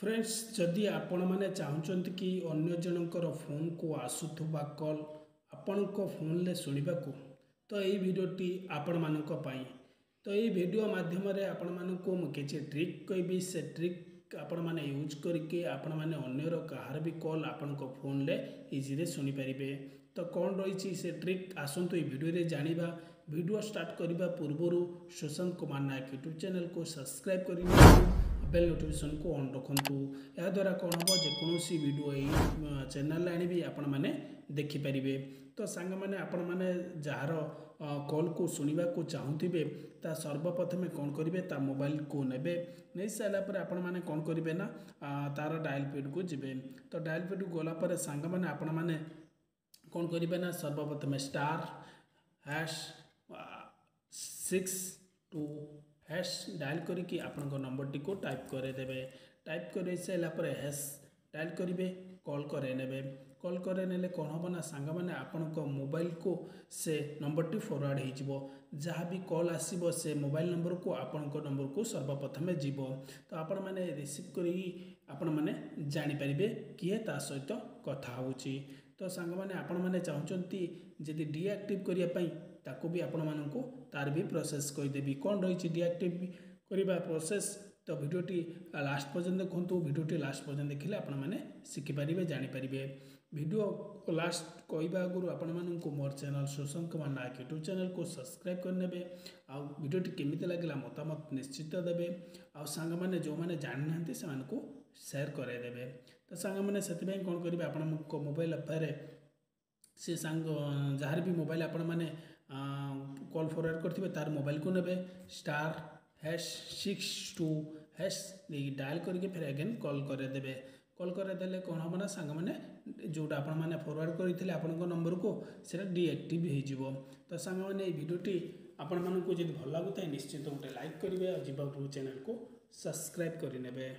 Friends जदि आपण मैंने चाहते कि अन्य जनकर फोन को आसुवा कॉल आपण फोन ले शुणा को तो यही भिडटी आपण मानक तो यही वीडियो माध्यम आपण मानक किसी ट्रिक कहि से ट्रिक आपण मैंने यूज करके आपण मैंने अन्यर कहार भी कॉल आपण फोन ले इजी शुणी पारे। तो कौन रही से ट्रिक आसतु ये वीडियो जानिबा। वीडियो स्टार्ट करने पूर्व सुशांत कुमार नायक यूट्यूब चैनल को सब्सक्राइब कर बेल नोटिफिकेशन को ऑन रखु। या द्वारा कौन हम जेकोसी वीडियो यही चैनल आनी आपण मैंने देखिपारे। तो सांग मैंने आपण मैंने जार कॉल को शुणा को चाहूबे ता सर्वप्रथमे कौन करेंगे ता मोबाइल को नेबे नहीं सारापर आपण मैंने कौन करेंगे ना तार डायल पैड को जीवे। तो डायल पैड को गलापर सांग मैंने आपण मैंने कौन करेंगे ना सर्वप्रथमे *6 हैश डायल करके आपण नंबर टी को टाइप करदेवे। टाइप कर सारापर हैश डायल करेंगे कॉल करे कॉल करे कौन हम ना सांग मैंने आपण मोबाइल को से नंबर टी फॉरवर्ड हो जहाँ भी कॉल आसब से मोबाइल नंबर को आपण नंबर को सर्वप्रथमे जीव। तो आपण मैंने रिसीव कर जानीपारे किए ता सहित कथा होची। तो सांग मैंने आपण मैंने चाहते जदि डीएक्टिव करने ताको भी आपण मानक तार भी प्रोसेस कहीदेवी कौन रही डीएक्टिव करने प्रोसेस। तो वीडियोटी लास्ट पर्यंत देखु। वीडियोटी लास्ट पर्यंत देखिले आपण मैंने शिखिपारे जानीपारे। वीडियो लास्ट कहवा आगु आपण मानक मोर channel Sushant Kumar Nayak YouTube channel को सब्सक्राइब करने आउ वीडियोटी केमिति लागला मतामत निश्चित देवे। आउ सांग मैंने जो मैंने जानी ना से शेयर करदेवे। तो सांग मैंने से कौन करेंगे आपण मोबाइल अफेयर से सांग जार भी मोबाइल आपण मैंने कॉल फॉरवर्ड करते तार मोबाइल को नेबे *6 डायल करके फिर अगेन कॉल करदेवे। कॉल करदेले कौन हम ना सांग मैंने जोटा आपण मैंने फॉरवर्ड करते आपण नंबर को सीटा डीएक्टिव हो। तो सांग मैंने वीडियोटी आपण मानक जब भल लगुता निश्चित गोटे लाइक करेंगे और जीवा चैनल को सब्सक्राइब करने।